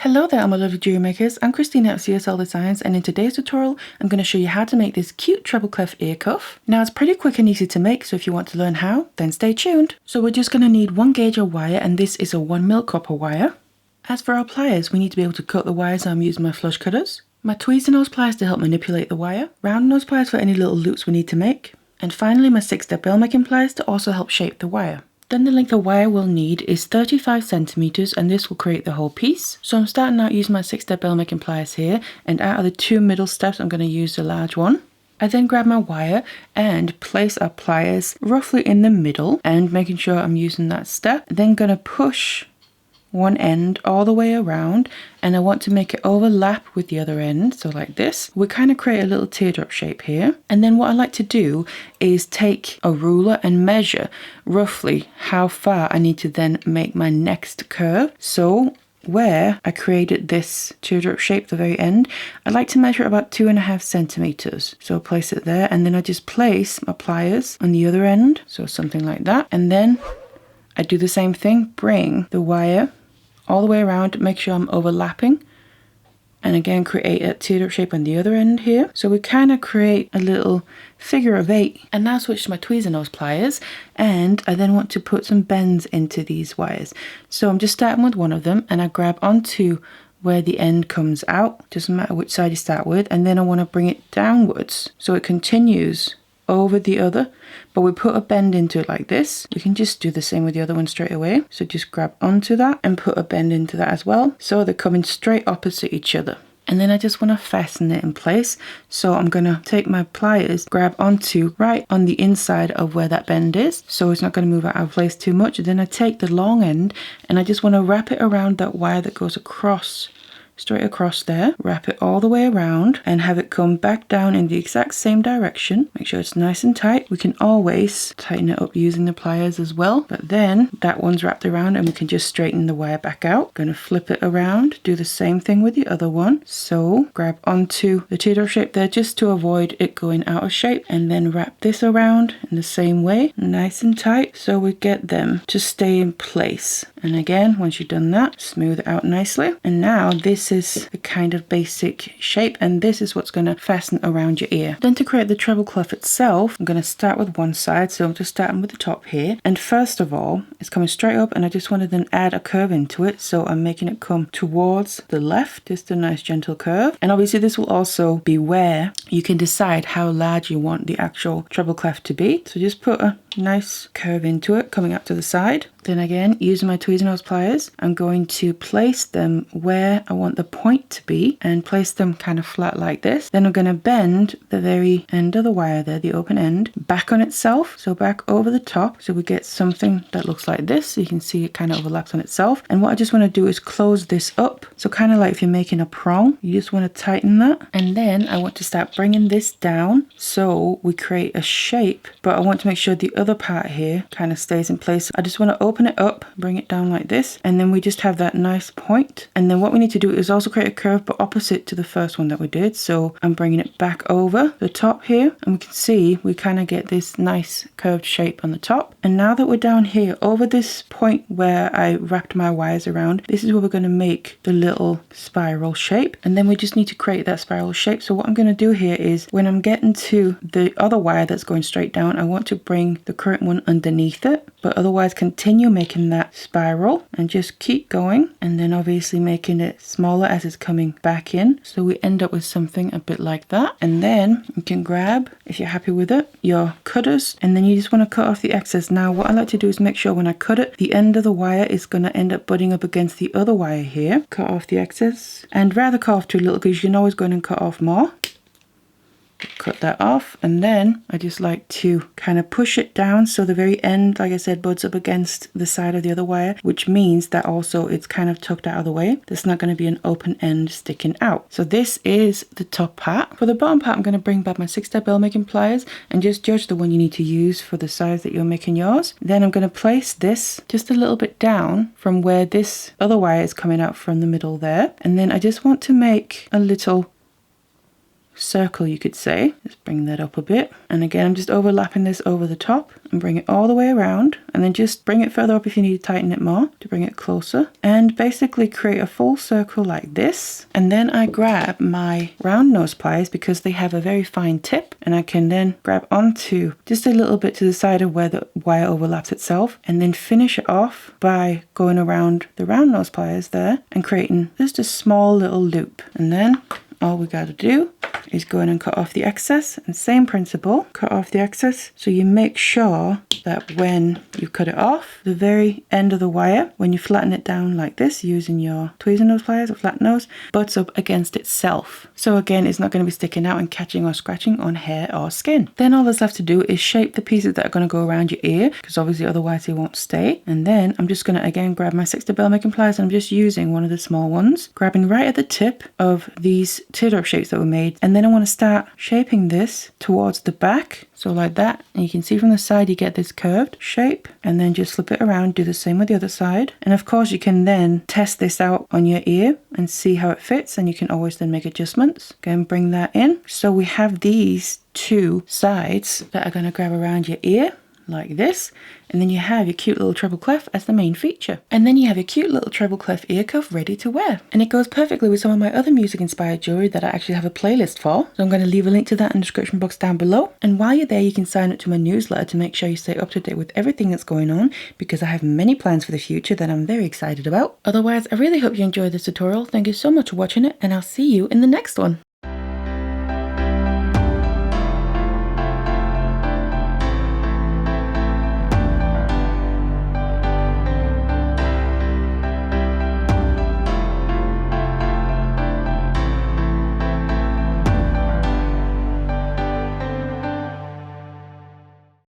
Hello there, my lovely jewelry makers. I'm Christina at CSLdesigns, and in today's tutorial I'm going to show you how to make this cute treble clef ear cuff. Now it's pretty quick and easy to make, so if you want to learn how, then stay tuned. So we're just going to need 1 gauge of wire, and this is a 1mm copper wire. As for our pliers, we need to be able to cut the wire, so I'm using my flush cutters. My tweezer nose pliers to help manipulate the wire. Round nose pliers for any little loops we need to make. And finally my 6-step bell making pliers to also help shape the wire. Then the length of wire we'll need is 35 centimeters, and this will create the whole piece. So I'm starting out using my 6-step bell making pliers here, and out of the 2 middle steps I'm going to use the large one. I then grab my wire and place our pliers roughly in the middle and making sure I'm using that step. Then going to push one end all the way around, and I want to make it overlap with the other end, so like this. We kind of create a little teardrop shape here, and then what I like to do is take a ruler and measure roughly how far I need to then make my next curve. So where I created this teardrop shape at the very end, I like to measure about 2.5 centimeters. So I'll place it there, and then I just place my pliers on the other end, so something like that. And then I do the same thing, bring the wire all the way around, make sure I'm overlapping, and again create a teardrop shape on the other end here. So we kind of create a little figure of 8. And now switch to my tweezer nose pliers, and I then want to put some bends into these wires. So I'm just starting with one of them, and I grab onto where the end comes out, doesn't matter which side you start with, and then I want to bring it downwards so it continues over the other, but we put a bend into it like this. We can just do the same with the other one straight away. So just grab onto that and put a bend into that as well, so they're coming straight opposite each other. And then I just want to fasten it in place, so I'm going to take my pliers, grab onto right on the inside of where that bend is, so it's not going to move out of place too much. Then I take the long end and I just want to wrap it around that wire that goes across, straight across there, wrap it all the way around and have it come back down in the exact same direction. Make sure it's nice and tight. We can always tighten it up using the pliers as well, but then that one's wrapped around and we can just straighten the wire back out. Going to flip it around, do the same thing with the other one. So grab onto the teardrop shape there just to avoid it going out of shape, and then wrap this around in the same way, nice and tight, so we get them to stay in place. And again, once you've done that, smooth it out nicely. And now this is the kind of basic shape, and this is what's going to fasten around your ear. Then to create the treble clef itself, I'm going to start with one side, so I'm just starting with the top here. And first of all, it's coming straight up, and I just want to then add a curve into it, so I'm making it come towards the left, just a nice gentle curve. And obviously this will also be where you can decide how large you want the actual treble clef to be. So just put a nice curve into it, coming up to the side. Then again, using my tweezer nose pliers, I'm going to place them where I want the point to be and place them kind of flat like this. Then I'm going to bend the very end of the wire there, the open end, back on itself, so back over the top, so we get something that looks like this. So you can see it kind of overlaps on itself. And what I just want to do is close this up, so kind of like if you're making a prong, you just want to tighten that. And then I want to start bringing this down so we create a shape, but I want to make sure the other part here kind of stays in place. I just want to open it up, bring it down like this, and then we just have that nice point. And then what we need to do is also create a curve, but opposite to the first one that we did. So I'm bringing it back over the top here, and we can see we kind of get this nice curved shape on the top. And now that we're down here over this point where I wrapped my wires around, this is where we're going to make the little spiral shape, and then we just need to create that spiral shape. So what I'm going to do here is when I'm getting to the other wire that's going straight down, I want to bring the current one underneath it, but otherwise continue making that spiral and just keep going, and then obviously making it smaller as it's coming back in, so we end up with something a bit like that. And then you can grab, if you're happy with it, your cutters, and then you just want to cut off the excess. Now what I like to do is make sure when I cut it, the end of the wire is going to end up butting up against the other wire here. Cut off the excess, and rather cut off too little because you can always go in and cut off more. Cut that off, and then I just like to kind of push it down so the very end, like I said, butts up against the side of the other wire, which means that also it's kind of tucked out of the way. There's not going to be an open end sticking out. So this is the top part. For the bottom part, I'm going to bring back my 6-step bell making pliers and just judge the one you need to use for the size that you're making yours. Then I'm going to place this just a little bit down from where this other wire is coming out from the middle there, and then I just want to make a little circle, you could say. Just bring that up a bit. And again, I'm just overlapping this over the top and bring it all the way around, and then just bring it further up if you need to tighten it more to bring it closer, and basically create a full circle like this. And then I grab my round nose pliers because they have a very fine tip, and I can then grab onto just a little bit to the side of where the wire overlaps itself, and then finish it off by going around the round nose pliers there and creating just a small little loop. And then all we got to do is go in and cut off the excess, and same principle, cut off the excess. So you make sure that when you cut it off, the very end of the wire, when you flatten it down like this using your tweezer nose pliers or flat nose, butts up against itself. So again, it's not going to be sticking out and catching or scratching on hair or skin. Then all that's left to do is shape the pieces that are going to go around your ear, because obviously otherwise they won't stay. And then I'm just going to again grab my 6 bell making pliers, and I'm just using one of the small ones, grabbing right at the tip of these teardrop shapes that were made, and then I want to start shaping this towards the back, so like that. And you can see from the side you get this curved shape, and then just flip it around, do the same with the other side. And of course you can then test this out on your ear and see how it fits, and you can always then make adjustments. Again, bring that in. So we have these 2 sides that are going to grab around your ear like this, and then you have your cute little treble clef as the main feature. And then you have your cute little treble clef ear cuff ready to wear. And it goes perfectly with some of my other music inspired jewelry that I actually have a playlist for. So I'm going to leave a link to that in the description box down below. And while you're there, you can sign up to my newsletter to make sure you stay up to date with everything that's going on, because I have many plans for the future that I'm very excited about. Otherwise, I really hope you enjoyed this tutorial. Thank you so much for watching it, and I'll see you in the next one.